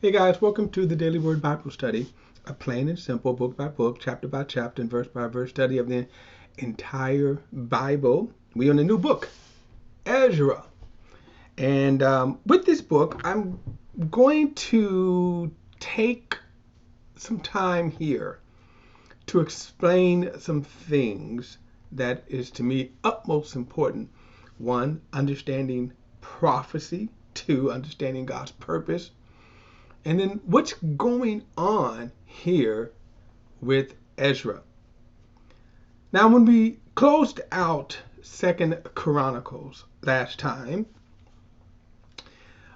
Hey guys, welcome to the Daily Word Bible Study, a plain and simple book by book, chapter by chapter, and verse by verse study of the entire Bible. We are in a new book, Ezra. And with this book, I'm going to take some time here to explain some things that is to me utmost important. One, understanding prophecy. Two, understanding God's purpose. And then what's going on here with Ezra? Now, when we closed out Second Chronicles last time,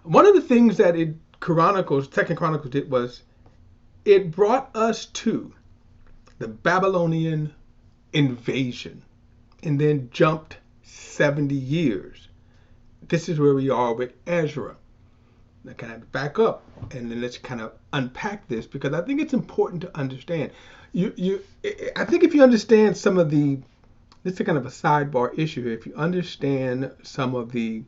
one of the things that Second Chronicles did was it brought us to the Babylonian invasion and then jumped 70 years. This is where we are with Ezra. Now, kind of back up and then let's kind of unpack this because I think it's important to understand. I think if you understand some of the, this is kind of a sidebar issue here. If you understand some of the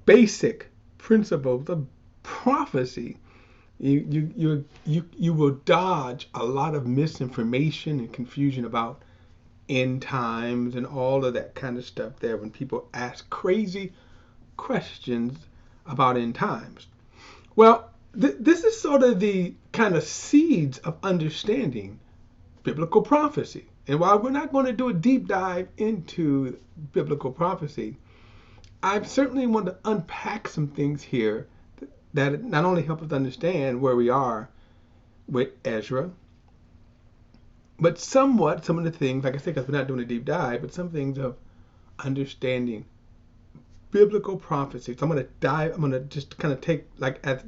basic principles of prophecy, you will dodge a lot of misinformation and confusion about end times and all of that kind of stuff there when people ask crazy questions about end times. Well, this is sort of the kind of seeds of understanding biblical prophecy. And while we're not going to do a deep dive into biblical prophecy, I certainly want to unpack some things here that not only help us understand where we are with Ezra, but somewhat some of the things, like I said, because we're not doing a deep dive, but some things of understanding biblical prophecy. So I'm going to just kind of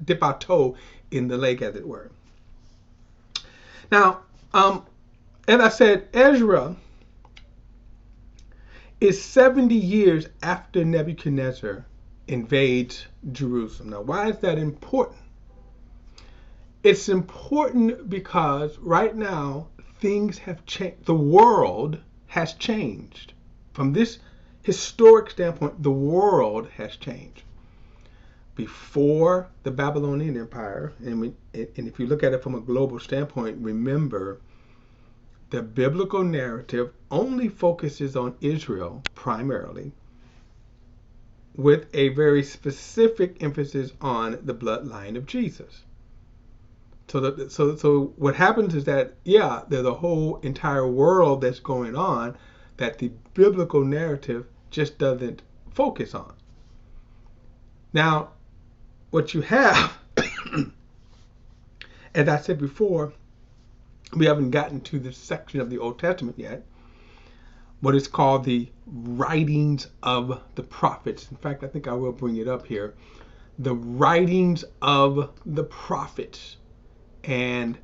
dip our toe in the lake, as it were. Now, as I said, Ezra is 70 years after Nebuchadnezzar invades Jerusalem. Now, why is that important? It's important because right now things have changed. The world has changed. From this historic standpoint, the world has changed. Before the Babylonian Empire, and if you look at it from a global standpoint, remember the biblical narrative only focuses on Israel primarily, with a very specific emphasis on the bloodline of Jesus. So what happens is that, there's a whole entire world that's going on that the biblical narrative just doesn't focus on. Now, what you have, as I said before, we haven't gotten to this section of the Old Testament yet, what is called the writings of the prophets. In fact, I think I will bring it up here. The writings of the prophets. And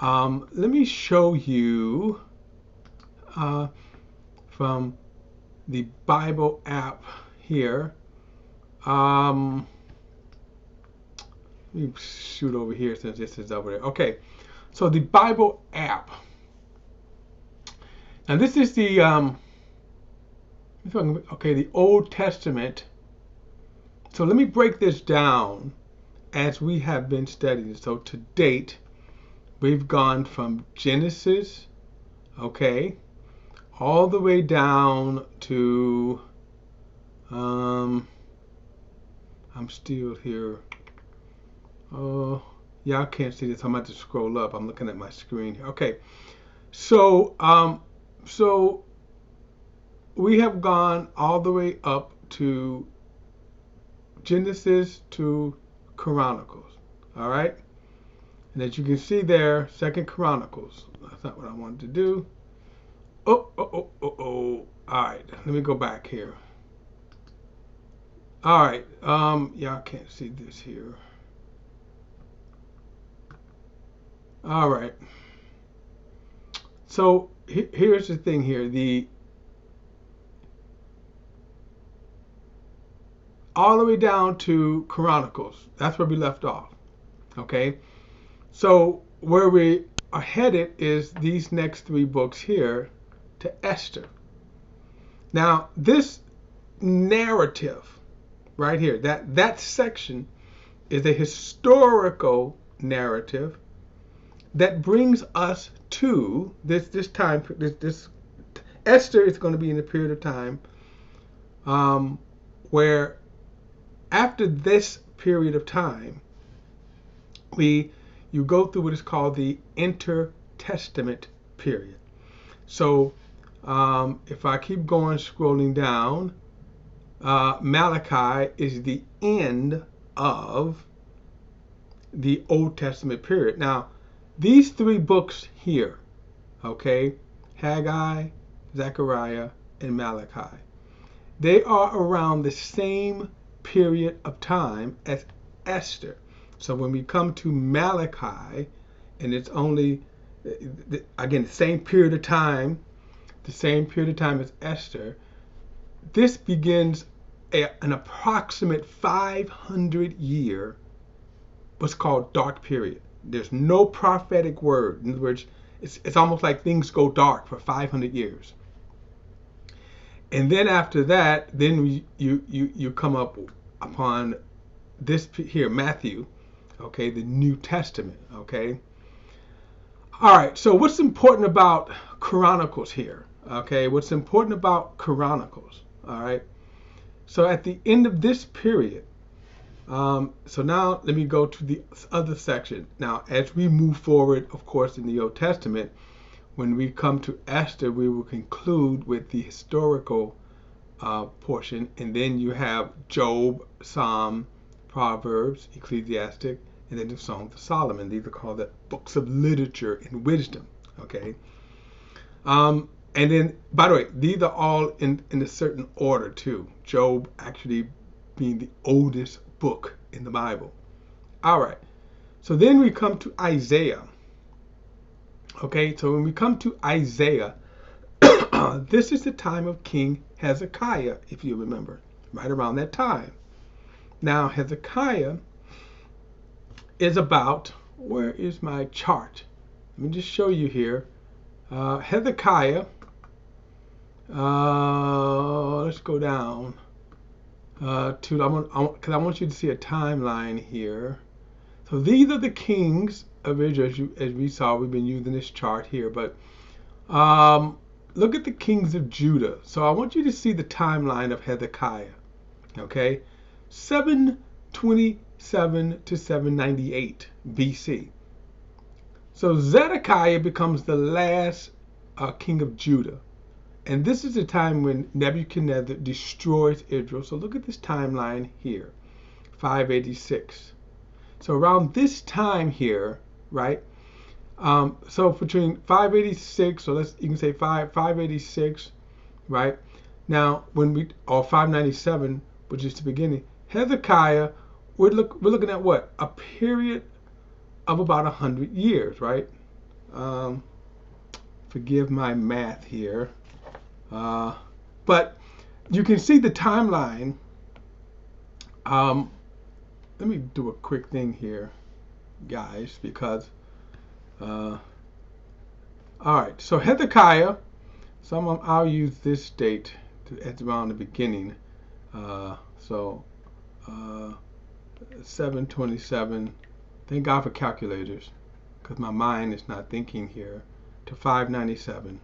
let me show you from the Bible app here. Let me shoot over here since this is over there. Okay, so the Bible app. Now this is the the Old Testament. So let me break this down as we have been studying. So to date, we've gone from Genesis, all the way down to, I'm still here. Oh, I can't see this. I'm about to scroll up. I'm looking at my screen here. Okay, so we have gone all the way up to Genesis to Chronicles. All right, and as you can see there, Second Chronicles. That's not what I wanted to do. Oh. All right, let me go back here. All right, I can't see this here. All right. So here's the thing here. All the way down to Chronicles. That's where we left off. Okay. So where we are headed is these next three books here to Esther. Now, this narrative right here, that section is a historical narrative that brings us to this time. This Esther is going to be in a period of time where after this period of time, you go through what is called the intertestament period. So if I keep going, scrolling down, Malachi is the end of the Old Testament period. Now, these three books here, okay, Haggai, Zechariah, and Malachi, they are around the same period of time as Esther. So when we come to Malachi, and it's only, again, the same period of time as Esther, this begins an approximate 500-year, what's called dark period. There's no prophetic word. In other words, it's almost like things go dark for 500 years. And then after that, then you come up upon this here, Matthew, okay, the New Testament, okay. All right, so what's important about Chronicles here, okay? What's important about Chronicles, all right? So at the end of this period, so now let me go to the other section. Now, as we move forward, of course, in the Old Testament, when we come to Esther, we will conclude with the historical portion, and then you have Job, Psalm, Proverbs, Ecclesiastic, and then the Songs of Solomon. These are called the books of literature and wisdom, okay? And then, by the way, these are all in a certain order too. Job actually being the oldest book in the Bible. All right, so then we come to Isaiah. Okay, so when we come to Isaiah, this is the time of King Hezekiah, if you remember, right around that time. Now, Hezekiah is about, where is my chart? Let me just show you here. Hezekiah, let's go down because I want you to see a timeline here. So these are the kings of Israel, as we saw. We've been using this chart here, but look at the kings of Judah. So I want you to see the timeline of Hezekiah. Okay, 727 to 798 BC. So Zedekiah becomes the last king of Judah. And this is the time when Nebuchadnezzar destroys Israel. So look at this timeline here, 586. So around this time here, right? So between 586, so you can say 586, right? Now or 597, which is the beginning. Hezekiah, we're looking at what? A period of about 100 years, right? Forgive my math here. But you can see the timeline. Let me do a quick thing here, guys, because all right, so Hezekiah, I'll use this date at around the beginning. 727. Thank God for calculators, because my mind is not thinking here. To 597.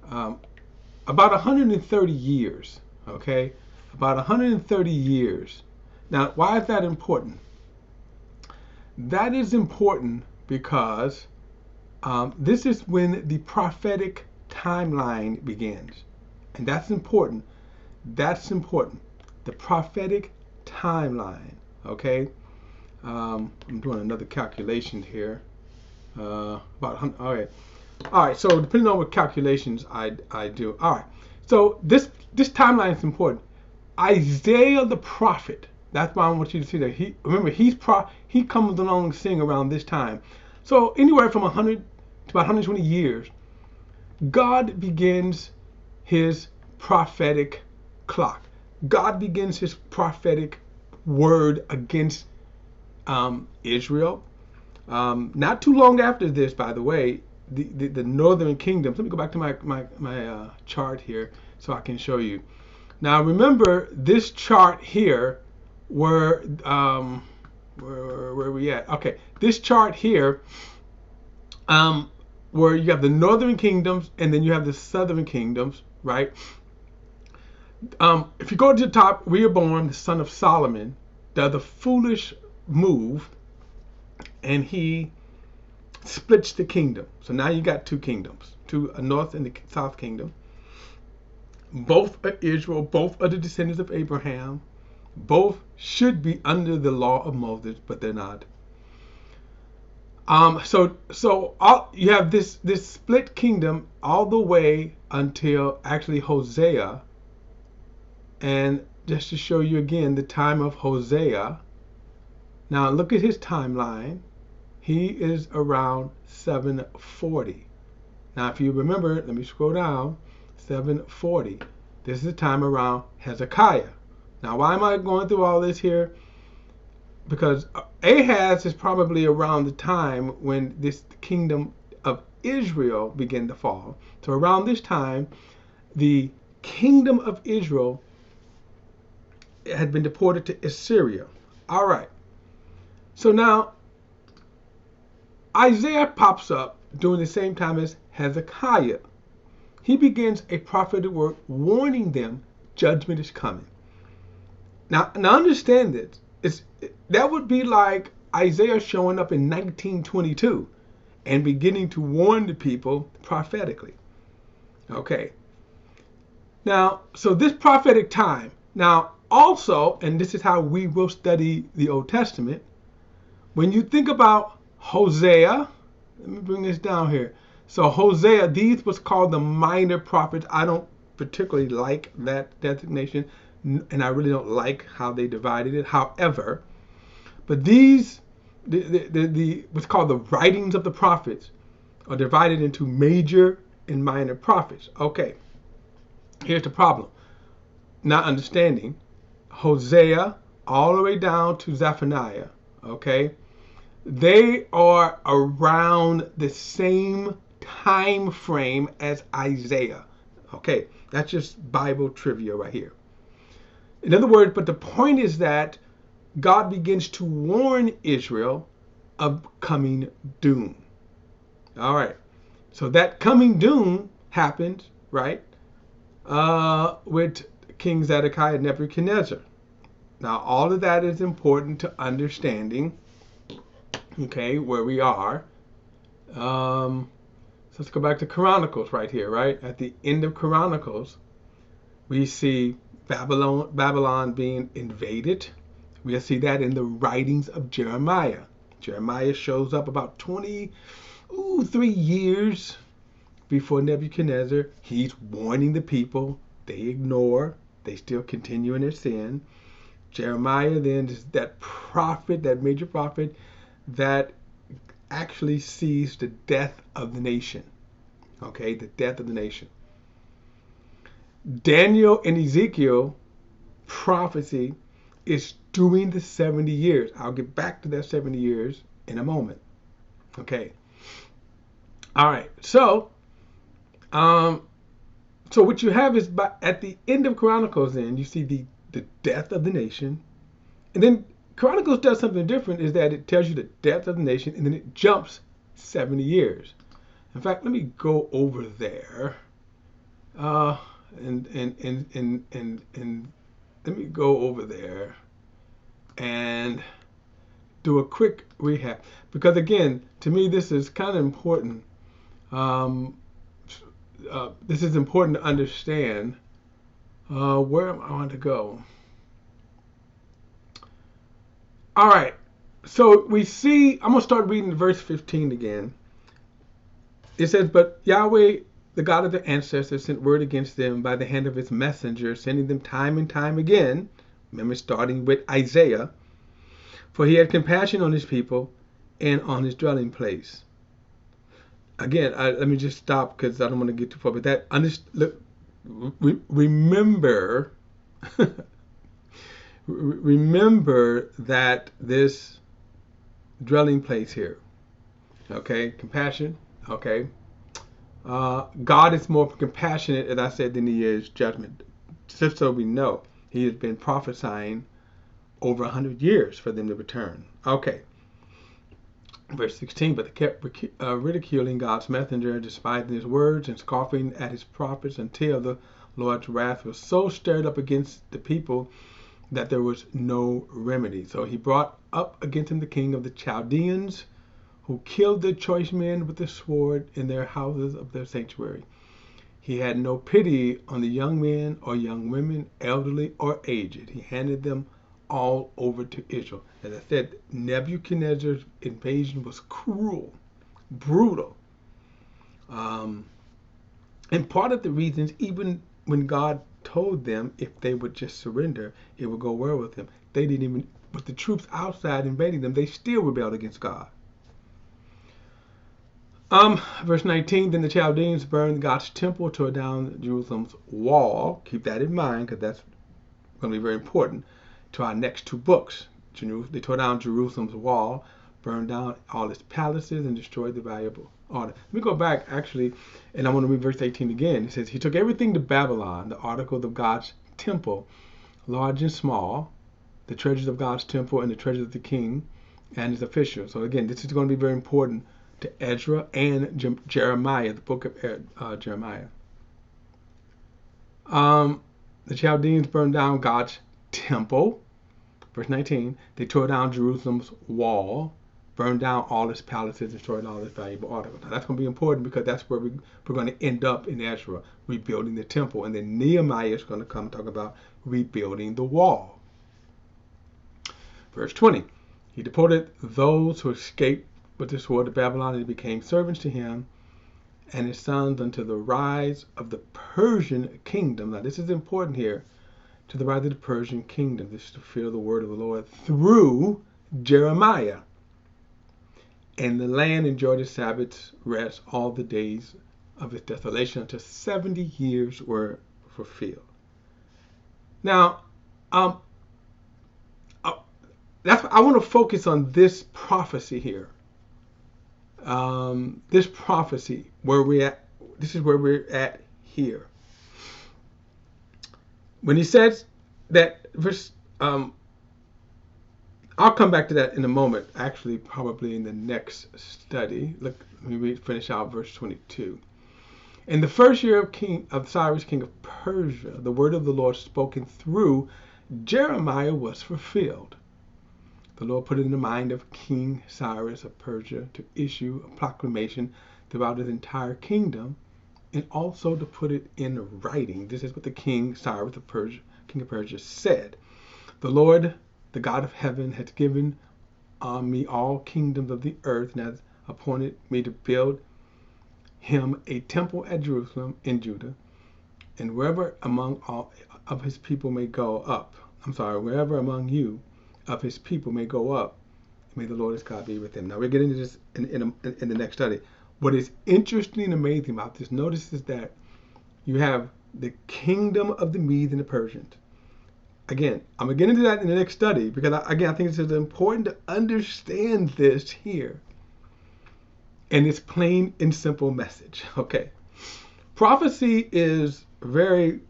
About 130 years, okay? About 130 years. Now, why is that important? That is important because this is when the prophetic timeline begins. And that's important. That's important. The prophetic timeline, okay? I'm doing another calculation here. All right, so depending on what calculations I do. All right, so this timeline is important. Isaiah the prophet, that's why I want you to see that. He comes along sing around this time. So anywhere from 100 to about 120 years, God begins his prophetic clock. God begins his prophetic word against Israel. Not too long after this, by the way, the northern kingdoms. Let me go back to my chart here so I can show you. Now remember this chart here, where where are we at? Okay, this chart here, where you have the northern kingdoms and then you have the southern kingdoms, right? If you go to the top, Rehoboam, the son of Solomon, does a foolish move, and he splits the kingdom. So now you got two kingdoms, a north and the south kingdom. Both are Israel, both are the descendants of Abraham, both should be under the law of Moses, but they're not. You have this split kingdom all the way until actually Hosea. And just to show you again the time of Hosea. Now look at his timeline. He is around 740. Now if you remember, let me scroll down. 740. This is the time around Hezekiah. Now why am I going through all this here? Because Ahaz is probably around the time when this kingdom of Israel began to fall. So around this time, the kingdom of Israel had been deported to Assyria. All right. So now Isaiah pops up during the same time as Hezekiah. He begins a prophetic work warning them judgment is coming. Now understand this. That would be like Isaiah showing up in 1922 and beginning to warn the people prophetically. Okay. Now, so this prophetic time. Now, also, and this is how we will study the Old Testament, when you think about Hosea, let me bring this down here. So Hosea, these was called the minor prophets. I don't particularly like that designation, and I really don't like how they divided it. However, but these, what's called the writings of the prophets, are divided into major and minor prophets. Okay, here's the problem. Not understanding Hosea all the way down to Zephaniah. Okay, they are around the same time frame as Isaiah. Okay, that's just Bible trivia right here. In other words, but the point is that God begins to warn Israel of coming doom. All right, so that coming doom happened, right, with King Zedekiah and Nebuchadnezzar. Now, all of that is important to understanding, okay, where we are. So let's go back to Chronicles right here, right? At the end of Chronicles, we see Babylon being invaded. We'll see that in the writings of Jeremiah. Jeremiah shows up about 23 years before Nebuchadnezzar. He's warning the people. They ignore. They still continue in their sin. Jeremiah then is that prophet, that major prophet, that actually sees the death of the nation. Okay, the death of the nation. Daniel and Ezekiel prophecy is during the 70 years. I'll get back to that 70 years in a moment. Okay. All right. So what you have is at the end of Chronicles, then you see the death of the nation, and then Chronicles does something different. Is that it tells you the death of the nation, and then it jumps 70 years. In fact, let me go over there, and let me go over there and do a quick recap, because again, to me, this is kind of important. This is important to understand where I want to go. All right, so we see, I'm going to start reading verse 15 again. It says, but Yahweh, the God of their ancestors, sent word against them by the hand of his messenger, sending them time and time again. Remember, starting with Isaiah. For he had compassion on his people and on his dwelling place. Again, let me just stop because I don't want to get too far. But that, remember, remember that this dwelling place here. Okay, compassion. Okay, God is more compassionate, as I said, than he is judgment. just so we know, he has been prophesying over 100 years for them to return. Okay. Verse 16, but they kept ridiculing God's messenger, despising his words, and scoffing at his prophets, until the Lord's wrath was so stirred up against the people that there was no remedy. So he brought up against him the king of the Chaldeans, who killed the choice men with the sword in their houses of their sanctuary. He had no pity on the young men or young women, elderly or aged. He handed them all over to Israel. As I said, Nebuchadnezzar's invasion was cruel, brutal. And part of the reasons, even when God told them if they would just surrender, it would go well with them. They didn't even, with the troops outside invading them, they still rebelled against God. Verse 19, then the Chaldeans burned God's temple, tore down Jerusalem's wall. Keep that in mind, because that's going to be very important to our next two books. They tore down Jerusalem's wall, burned down all its palaces, and destroyed the valuable order. Let me go back, actually, and I want to read verse 18 again. It says, he took everything to Babylon, the articles of God's temple, large and small, the treasures of God's temple, and the treasures of the king and his officials. So again, this is going to be very important to Ezra and Jeremiah, the book of Jeremiah. The Chaldeans burned down God's temple. Verse 19, they tore down Jerusalem's wall, burned down all its palaces, destroyed all its valuable articles. Now that's going to be important, because that's where we're going to end up in Ezra, rebuilding the temple. And then Nehemiah is going to come talk about rebuilding the wall. Verse 20, he deported those who escaped with the sword to Babylon, and became servants to him and his sons unto the rise of the Persian kingdom. Now this is important here, to the rise of the Persian kingdom. This is to fulfill the word of the Lord through Jeremiah. And the land enjoyed its Sabbath's rest all the days of its desolation, until 70 years were fulfilled. Now, I want to focus on this prophecy here. This prophecy, where we're at. This is where we're at here. When he says that verse, I'll come back to that in a moment. Actually, probably in the next study. Look, let me finish out verse 22. In the first year of Cyrus, king of Persia, the word of the Lord spoken through Jeremiah was fulfilled. The Lord put it in the mind of King Cyrus of Persia to issue a proclamation throughout his entire kingdom, and also to put it in writing. This is what the King Cyrus of Persia, king of Persia, said. The Lord, the God of heaven, has given me all kingdoms of the earth, and has appointed me to build him a temple at Jerusalem in Judah, and wherever among all of his people may go up. Wherever among you of his people may go up, may the Lord his God be with him. Now we're getting into this in the next study. What is interesting and amazing about this, notice, is that you have the kingdom of the Medes and the Persians. Again, I'm going to get into that in the next study, because I think it's important to understand this here. And it's plain and simple message. Okay. Prophecy is very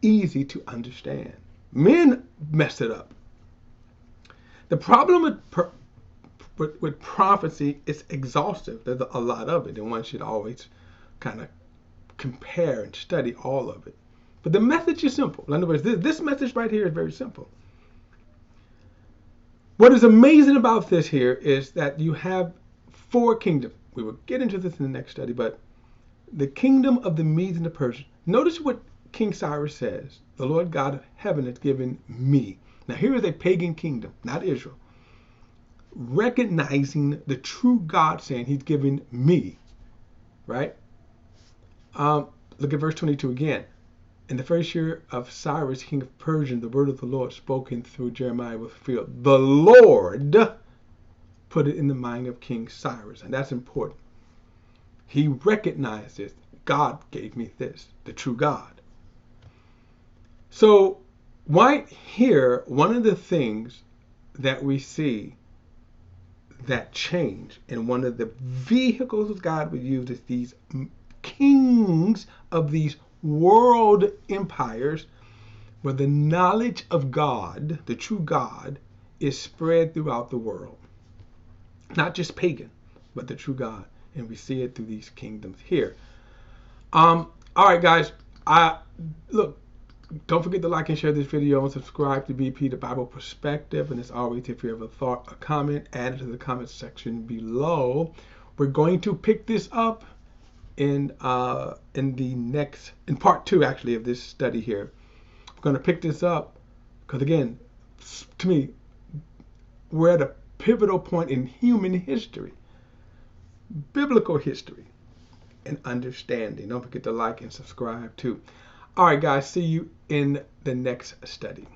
easy to understand. Men mess it up. The problem with prophecy is exhaustive. There's a lot of it, and one should always kind of compare and study all of it. But the message is simple. In other words, this message right here is very simple. What is amazing about this here is that you have 4 kingdoms. We will get into this in the next study, but the kingdom of the Medes and the Persians. Notice what King Cyrus says. The Lord God of heaven has given me. Now here is a pagan kingdom, not Israel, recognizing the true God, saying he's given me, right? Look at verse 22 again. In the first year of Cyrus, king of Persia, the word of the Lord spoken through Jeremiah was fulfilled. The Lord put it in the mind of King Cyrus, and that's important. He recognized this. God gave me this, the true God. So right here, one of the things that we see that change, and one of the vehicles that God would use is these kings of these world empires where the knowledge of God, the true God, is spread throughout the world. Not just pagan, but the true God. And we see it through these kingdoms here. All right, guys. Look, don't forget to like and share this video and subscribe to BP, the Bible Perspective. And as always, if you have a thought, a comment, add it to the comment section below. We're going to pick this up in part 2 actually of this study here. We're going to pick this up because, again, to me, we're at a pivotal point in human history, biblical history, and understanding. Don't forget to like and subscribe too. All right, guys, see you in the next study.